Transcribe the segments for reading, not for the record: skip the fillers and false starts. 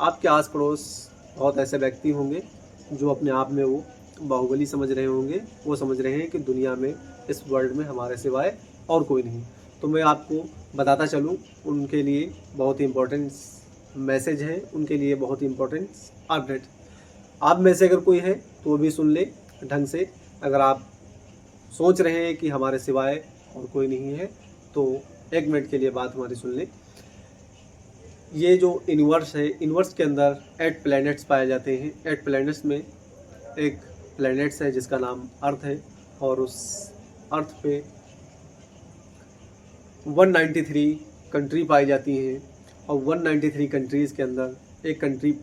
आपके आस पड़ोस बहुत ऐसे व्यक्ति होंगे जो अपने आप में वो बाहुबली समझ रहे होंगे। वो समझ रहे हैं कि दुनिया में, इस वर्ल्ड में हमारे सिवाय और कोई नहीं। तो मैं आपको बताता चलूँ, उनके लिए बहुत ही इम्पोर्टेंट मैसेज है, उनके लिए बहुत ही इम्पोर्टेंट अपडेट। आप में से अगर कोई है तो वो भी सुन ले ढंग से। अगर आप सोच रहे हैं कि हमारे सिवाय और कोई नहीं है तो 1 मिनट के लिए बात हमारी सुन ले। ये जो यूनिवर्स है, यूनिवर्स के अंदर 8 प्लैनेट्स पाए जाते हैं। 8 प्लैनेट्स में एक प्लैनेट्स है जिसका नाम अर्थ है, और उस अर्थ पे 193 कंट्री पाई जाती हैं। और 193 कंट्रीज़ के अंदर एक कंट्री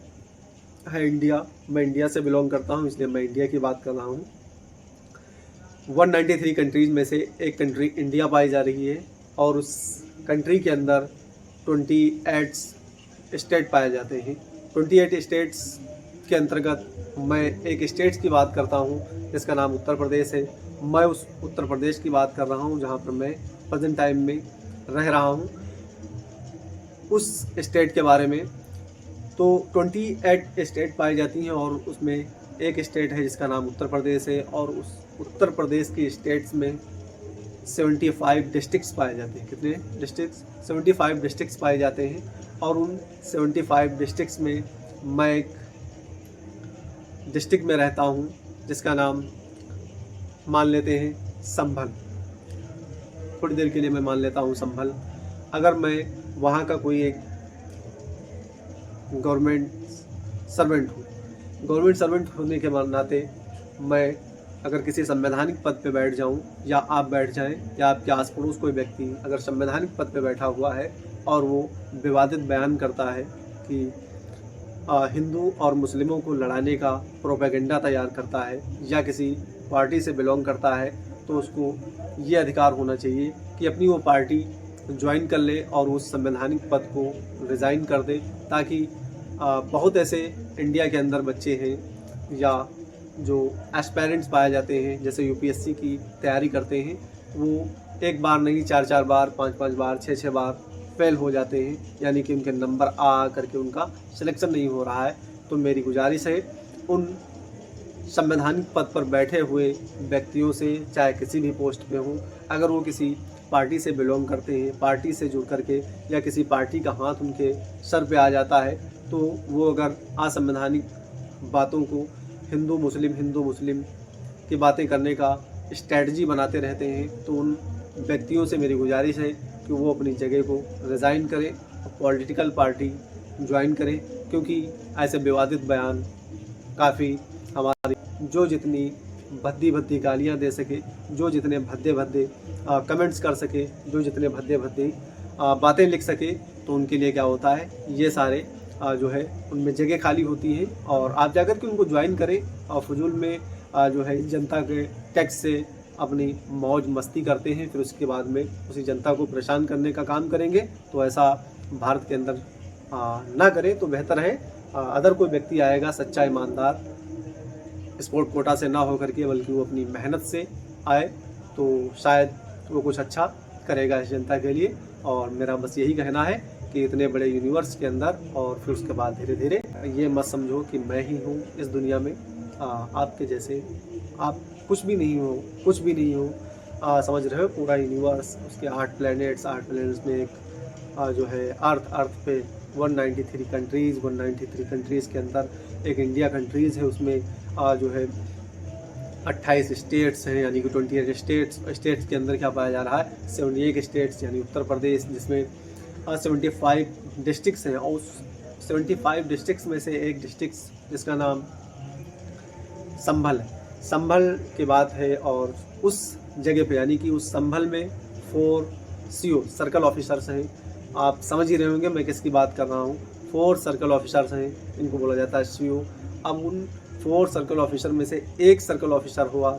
है इंडिया। मैं इंडिया से बिलोंग करता हूँ, इसलिए मैं इंडिया की बात कर रहा हूँ। 193 कंट्रीज़ में से एक कंट्री इंडिया पाई जा रही है, और उस कंट्री के अंदर 28 स्टेट पाए जाते हैं। 28 स्टेट्स के अंतर्गत मैं एक स्टेट्स की बात करता हूँ जिसका नाम उत्तर प्रदेश है। मैं उस उत्तर प्रदेश की बात कर रहा हूँ जहाँ पर मैं प्रेजेंट टाइम में रह रहा हूँ। उस स्टेट के बारे में तो 28 स्टेट पाई जाती हैं, और उसमें एक स्टेट है जिसका नाम उत्तर प्रदेश है। और उस उत्तर प्रदेश की स्टेट्स में 75 डिस्ट्रिक्ट्स पाए जाते हैं। कितने डिस्ट्रिक्ट्स? 75 डिस्ट्रिक्ट्स पाए जाते हैं। और उन 75 डिस्ट्रिक्ट्स में मैं एक डिस्ट्रिक्ट में रहता हूँ जिसका नाम मान लेते हैं संभल। थोड़ी देर के लिए मैं मान लेता हूँ संभल। अगर मैं वहाँ का कोई एक गवर्नमेंट सर्वेंट हूँ, गवर्नमेंट सर्वेंट होने के नाते मैं अगर किसी संवैधानिक पद पे बैठ जाऊं, या आप बैठ जाएं, या आपके आस पड़ोस कोई व्यक्ति अगर संवैधानिक पद पे बैठा हुआ है और वो विवादित बयान करता है कि हिंदू और मुस्लिमों को लड़ाने का प्रोपेगेंडा तैयार करता है, या किसी पार्टी से बिलोंग करता है, तो उसको ये अधिकार होना चाहिए कि अपनी वो पार्टी ज्वाइन कर ले और उस संवैधानिक पद को रिज़ाइन कर दे। ताकि बहुत ऐसे इंडिया के अंदर बच्चे हैं या जो एस्पायरेंट्स पाए जाते हैं, जैसे यूपीएससी की तैयारी करते हैं, वो 1 बार नहीं 4-4 बार, 5-5 बार, 6-6 बार फेल हो जाते हैं, यानी कि उनके नंबर आ करके उनका सिलेक्शन नहीं हो रहा है। तो मेरी गुजारिश है उन संवैधानिक पद पर बैठे हुए व्यक्तियों से, चाहे किसी भी पोस्ट पे हों, अगर वो किसी पार्टी से बिलोंग करते हैं, पार्टी से जुड़ करके, या किसी पार्टी का हाथ उनके सर पे आ जाता है, तो वो अगर असंवैधानिक बातों को हिंदू मुस्लिम की बातें करने का स्ट्रैटेजी बनाते रहते हैं, तो उन व्यक्तियों से मेरी गुजारिश है कि वो अपनी जगह को रिज़ाइन करें और पॉलिटिकल पार्टी ज्वाइन करें। क्योंकि ऐसे विवादित बयान काफ़ी हमारी, जो जितनी भद्दी गालियाँ दे सके, जो जितने भद्दे कमेंट्स कर सके, जो जितने भद्दे बातें लिख सके, तो उनके लिए क्या होता है, ये सारे जो है उनमें जगह खाली होती है, और आप जाकर के उनको ज्वाइन करें और फजूल में जो है जनता के टैक्स से अपनी मौज मस्ती करते हैं, फिर उसके बाद में उसी जनता को परेशान करने का काम करेंगे। तो ऐसा भारत के अंदर ना करें तो बेहतर है। अदर कोई व्यक्ति आएगा सच्चा ईमानदार, स्पोर्ट कोटा से ना हो करके, बल्कि वो अपनी मेहनत से आए, तो शायद वो कुछ अच्छा करेगा इस जनता के लिए। और मेरा बस यही कहना है कि इतने बड़े यूनिवर्स के अंदर, और फिर उसके बाद धीरे धीरे ये मत समझो कि मैं ही हूँ इस दुनिया में, आपके जैसे आप कुछ भी नहीं हो, समझ रहे हो, पूरा यूनिवर्स, उसके 8 प्लैनेट्स में एक जो है अर्थ पे 193 कंट्रीज़ के अंदर एक इंडिया कंट्रीज़ है। उसमें जो है 28 स्टेट्स हैं, यानी कि 28 स्टेट्स के अंदर क्या पाया जा रहा है, 71 स्टेट्स यानी उत्तर प्रदेश, जिसमें 75 डिस्ट्रिक्ट्स हैं। और उस 75 डिस्ट्रिक्ट्स में से एक डिस्ट्रिक्ट जिसका नाम संभल है, संभल की बात है। और उस जगह पे, यानी कि उस संभल में 4 CO सर्कल ऑफिसर्स हैं। आप समझ ही रहे होंगे मैं किसकी बात कर रहा हूँ। 4 सर्कल ऑफिसर्स हैं, इनको बोला जाता है CO। अब उन 4 सर्कल ऑफिसर में से एक सर्कल ऑफिसर हुआ,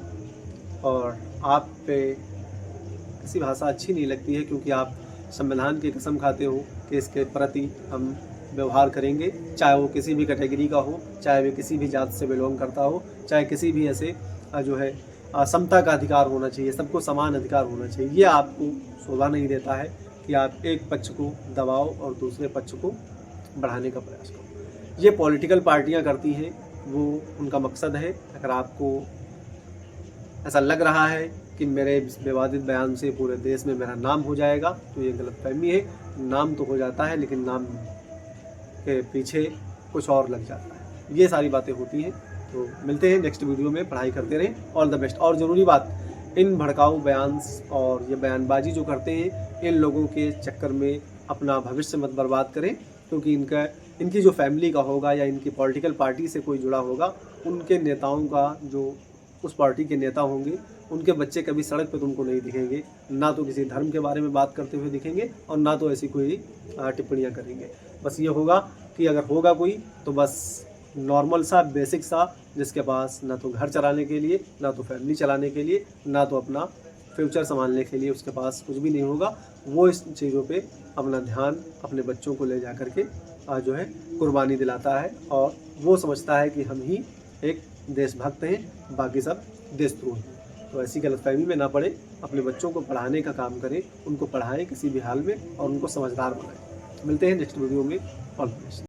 और आप पे किसी भाषा अच्छी नहीं लगती है, क्योंकि आप संविधान की कसम खाते हो कि इसके प्रति हम व्यवहार करेंगे, चाहे वो किसी भी कैटेगरी का हो, चाहे वो किसी भी जात से बिलोंग करता हो, चाहे किसी भी ऐसे जो है समता का अधिकार होना चाहिए, सबको समान अधिकार होना चाहिए। ये आपको शोभा नहीं देता है कि आप एक पक्ष को दबाओ और दूसरे पक्ष को बढ़ाने का प्रयास करो। ये पॉलिटिकल पार्टियां करती हैं, वो उनका मकसद है। अगर आपको ऐसा लग रहा है कि मेरे इस विवादित बयान से पूरे देश में मेरा नाम हो जाएगा, तो ये गलतफहमी है। नाम तो हो जाता है, लेकिन नाम के पीछे कुछ और लग जाता है। ये सारी बातें होती हैं। तो मिलते हैं नेक्स्ट वीडियो में। पढ़ाई करते रहें, ऑल द बेस्ट। और ज़रूरी बात, इन भड़काऊ बयान और ये बयानबाजी जो करते हैं, इन लोगों के चक्कर में अपना भविष्य मत बर्बाद करें, क्योंकि इनकी जो फैमिली का होगा या इनकी पॉलिटिकल पार्टी से कोई जुड़ा होगा, उनके नेताओं का जो उस पार्टी के नेता होंगे, उनके बच्चे कभी सड़क पे तुमको नहीं दिखेंगे, ना तो किसी धर्म के बारे में बात करते हुए दिखेंगे और ना तो ऐसी कोई टिप्पणियाँ करेंगे। बस ये होगा कि अगर होगा कोई तो बस नॉर्मल सा, बेसिक सा, जिसके पास ना तो घर चलाने के लिए, ना तो फैमिली चलाने के लिए, ना तो अपना फ्यूचर संभालने के लिए उसके पास कुछ भी नहीं होगा, वो इस चीज़ों पे अपना ध्यान अपने बच्चों को ले जा कर के जो है कुर्बानी दिलाता है, और वो समझता है कि हम ही एक देशभक्त हैं, बाकी सब देशद्रोही हैं। तो ऐसी गलतफहमी में ना पड़े, अपने बच्चों को पढ़ाने का काम करें, उनको पढ़ाएं किसी भी हाल में और उनको समझदार बनाएं। मिलते हैं नेक्स्ट वीडियो में। All the best.